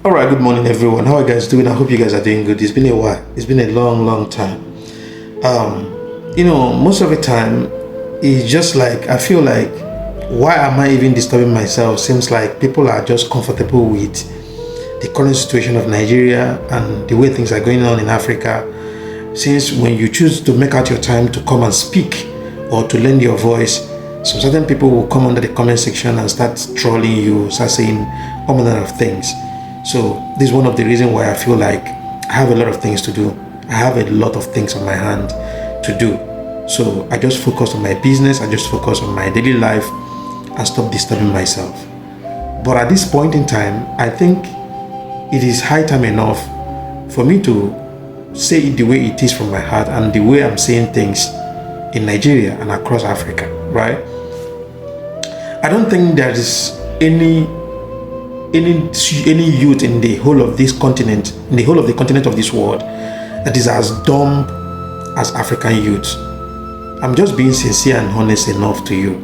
All right, good morning, everyone. How are you guys doing? I hope you guys are doing good. It's been a while. It's been a long, long time. Most of the time, it's just like I feel like, why am I even disturbing myself? Seems like people are just comfortable with the current situation of Nigeria and the way things are going on in Africa. Since when you choose to make out your time to come and speak or to lend your voice, so certain people will come under the comment section and start trolling you, start saying all manner of things. So this is one of the reasons why I feel like I have a lot of things to do. I have a lot of things on my hand to do. So I just focus on my business, I just focus on my daily life and stop disturbing myself. But at this point in time, I think it is high time enough for me to say it the way it is from my heart and the way I'm saying things in Nigeria and across Africa, right? I don't think there is any youth in the whole of this continent, in the whole of the continent of this world, that is as dumb as African youth. I'm just being sincere and honest enough to you.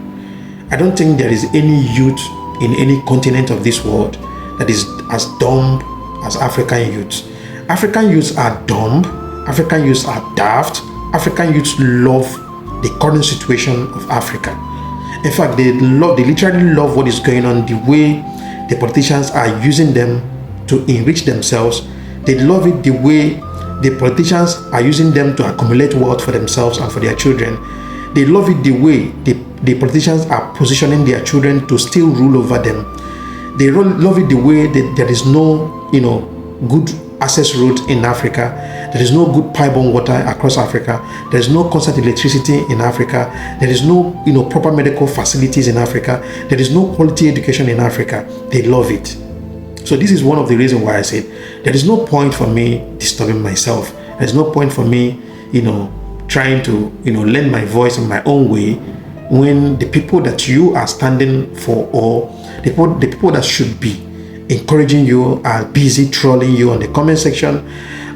I don't think there is any youth in any continent of this world that is as dumb as African youth. African youths are dumb, African youths are daft, African youths love the current situation of Africa. In fact, they literally love what is going on, the way the politicians are using them to enrich themselves. They love it the way the politicians are using them to accumulate wealth for themselves and for their children. They love it the way the politicians are positioning their children to still rule over them. They love it the way that there is no, good access route in Africa. There is no good pipe-borne water across Africa. There is no constant electricity in Africa. There is no, proper medical facilities in Africa. There is no quality education in Africa. They love it. So this is one of the reasons why I said there is no point for me disturbing myself. There is no point for me, trying to, lend my voice in my own way when the people that you are standing for, or the people that should be encouraging you are busy trolling you on the comment section.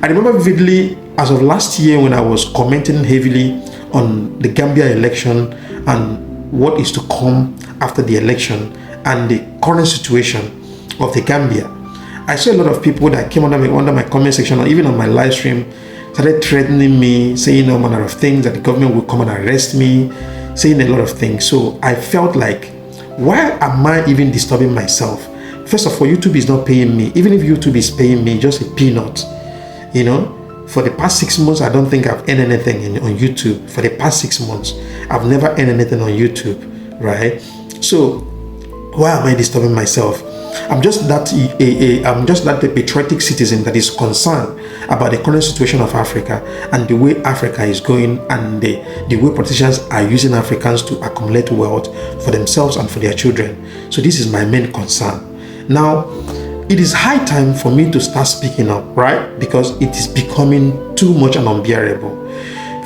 I remember vividly, as of last year, when I was commenting heavily on the Gambia election and what is to come after the election and the current situation of the Gambia, I saw a lot of people that came under my comment section, or even on my live stream, started threatening me, saying all manner of things, that the government will come and arrest me, saying a lot of things. So I felt like, why am I even disturbing myself? First of all, YouTube is not paying me. Even if YouTube is paying me just a peanut, for the past 6 months, I don't think I've earned anything on YouTube. For the past 6 months, I've never earned anything on YouTube, right? So why am I disturbing myself? I'm just that a patriotic citizen that is concerned about the current situation of Africa and the way Africa is going, and the way politicians are using Africans to accumulate wealth for themselves and for their children. So this is my main concern. Now, it is high time for me to start speaking up, right? Because it is becoming too much and unbearable.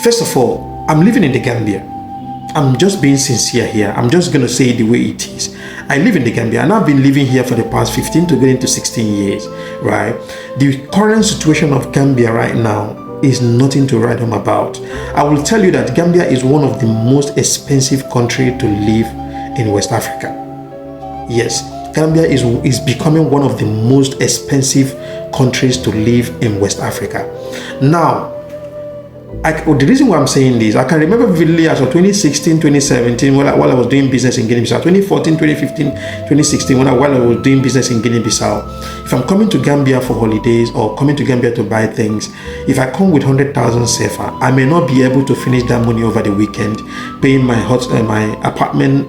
First of all, I'm living in the Gambia. I'm just being sincere here. I'm just going to say it the way it is. I live in the Gambia, and I've been living here for the past 15 to getting to 16 years, right? The current situation of Gambia right now is nothing to write home about. I will tell you that Gambia is one of the most expensive countries to live in West Africa. Yes, Gambia is becoming one of the most expensive countries to live in West Africa. Now, the reason why I'm saying this, I can remember vividly as of 2016, 2017, while I was doing business in Guinea-Bissau, 2014, 2015, 2016, while I was doing business in Guinea-Bissau. If I'm coming to Gambia for holidays or coming to Gambia to buy things, if I come with 100,000 CFA, I may not be able to finish that money over the weekend, paying my apartment,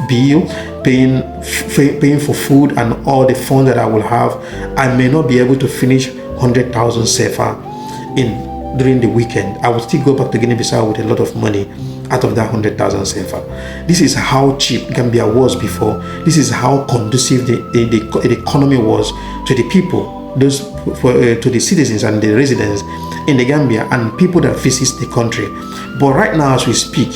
bill, paying for food and all the funds that I will have. I may not be able to finish 100,000 CFA during the weekend. I will still go back to Guinea-Bissau with a lot of money out of that 100,000 CFA. This is how cheap Gambia was before. This is how conducive the economy was to the people, to the citizens and the residents in the Gambia and people that visit the country. But right now, as we speak,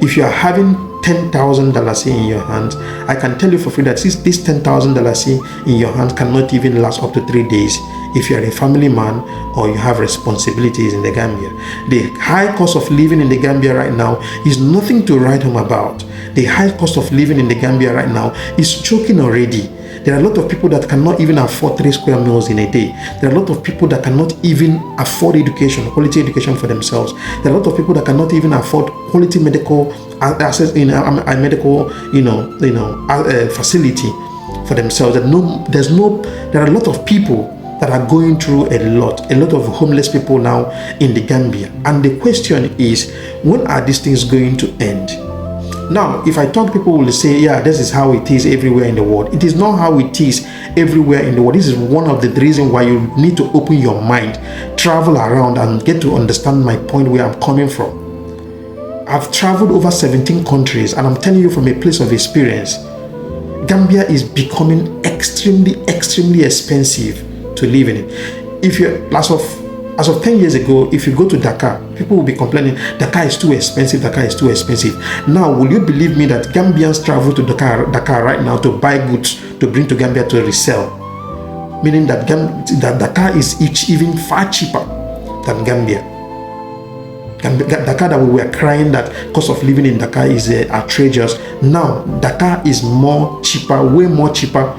if you are having $10,000 in your hands, I can tell you for free that this $10,000 in your hands cannot even last up to 3 days if you are a family man or you have responsibilities in the Gambia. The high cost of living in the Gambia right now is nothing to write home about. The high cost of living in the Gambia right now is choking already. There are a lot of people that cannot even afford 3 square meals in a day. There are a lot of people that cannot even afford education, quality education for themselves. There are a lot of people that cannot even afford quality medical access in a medical, facility for themselves. There are a lot of people that are going through a lot of homeless people now in the Gambia. And the question is, when are these things going to end? Now, if I talk, people will say, yeah, this is how it is everywhere in the world. It is not how it is everywhere in the world. This is one of the reasons why you need to open your mind, travel around, and get to understand my point, where I'm coming from. I've traveled over 17 countries, and I'm telling you from a place of experience, Gambia is becoming extremely, extremely expensive to live in it. If you, as of 10 years ago, if you go to Dakar, people will be complaining, Dakar is too expensive, Dakar is too expensive. Now, will you believe me that Gambians travel to Dakar right now to buy goods to bring to Gambia to resell? Meaning that Dakar is even far cheaper than Gambia. Dakar, that we were crying that cost of living in Dakar is outrageous. Now, Dakar is more cheaper, way more cheaper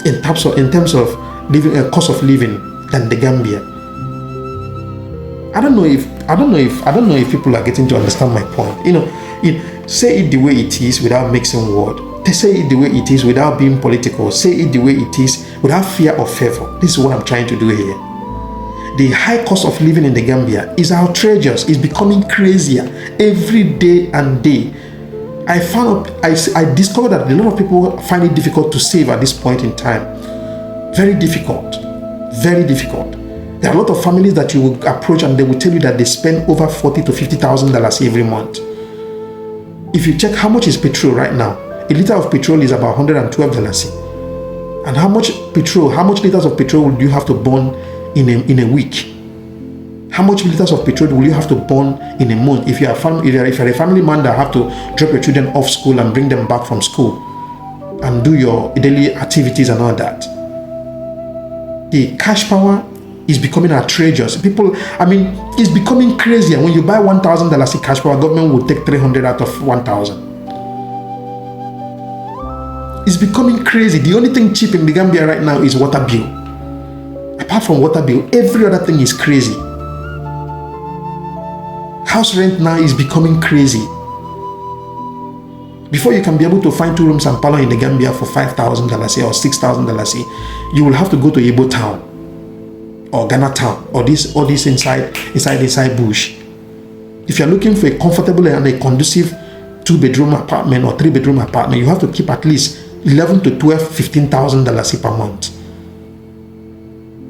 in terms of living, cost of living than the Gambia. I don't know if people are getting to understand my point. Say it the way it is without mixing words. Say it the way it is without being political. Say it the way it is without fear or favor. This is what I'm trying to do here. The high cost of living in the Gambia is outrageous. It's becoming crazier every day and day. I discovered that a lot of people find it difficult to save at this point in time. Very difficult. Very difficult. There are a lot of families that you will approach and they will tell you that they spend over $40,000 to $50,000 every month. If you check how much is petrol right now, a liter of petrol is about $112. And how much liters of petrol would you have to burn in a week? How much liters of petrol will you have to burn in a month if you're a family man that have to drop your children off school and bring them back from school and do your daily activities and all that? The cash power is becoming outrageous. It's becoming crazier. When you buy $1,000 in cash power, government will take $300 out of $1,000. It's becoming crazy. The only thing cheap in the Gambia right now is water bill. Apart from water bill, every other thing is crazy. House rent now is becoming crazy. Before you can be able to find 2 rooms and parlor in the Gambia for $5,000 or $6,000, you will have to go to Igbo town or Ghana town or this inside bush. If you're looking for a comfortable and a conducive 2-bedroom apartment or 3-bedroom apartment, you have to keep at least $11,000 to $15,000 per month.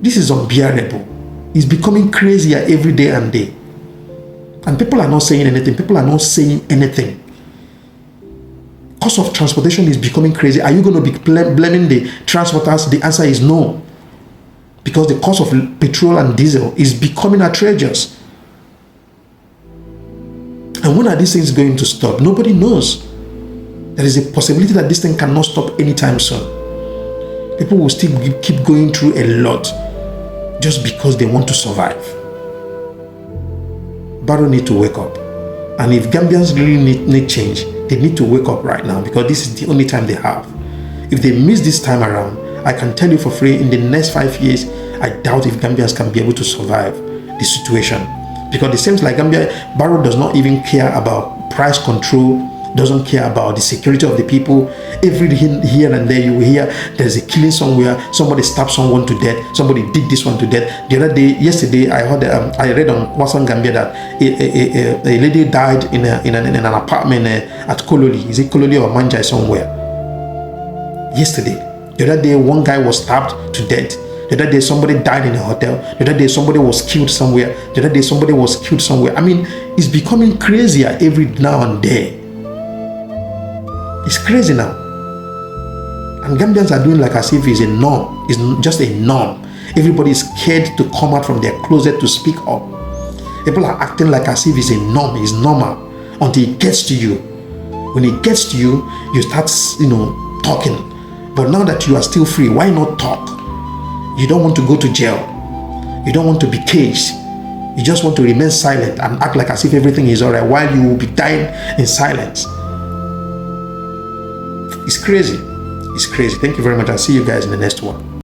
This is unbearable. It's becoming crazier every day and day. And people are not saying anything. Cost of transportation is becoming crazy. Are you going to be blaming the transporters? The answer is no. Because the cost of petrol and diesel is becoming outrageous. And when are these things going to stop? Nobody knows. There is a possibility that this thing cannot stop anytime soon. People will still keep going through a lot just because they want to survive. Barrow need to wake up. And if Gambians really need change, they need to wake up right now, because this is the only time they have. If they miss this time around, I can tell you for free, in the next 5 years, I doubt if Gambians can be able to survive the situation. Because it seems like Barrow does not even care about price control, doesn't care about the security of the people. Every here and there you will hear there's a killing somewhere, somebody stabbed someone to death, somebody did this one to death. Yesterday, I read on WhatsApp Gambia that a lady died in an apartment at Kololi. Is it Kololi or Manjai somewhere? Yesterday. The other day, one guy was stabbed to death. The other day, somebody died in a hotel. The other day, somebody was killed somewhere. The other day, somebody was killed somewhere. It's becoming crazier every now and then. It's crazy now. And Gambians are doing like as if it's a norm. It's just a norm. Everybody is scared to come out from their closet to speak up. People are acting like as if it's a norm. It's normal until it gets to you. When it gets to you, you start, talking. But now that you are still free, why not talk? You don't want to go to jail. You don't want to be caged. You just want to remain silent and act like as if everything is alright while you will be dying in silence. It's crazy. It's crazy. Thank you very much. I'll see you guys in the next one.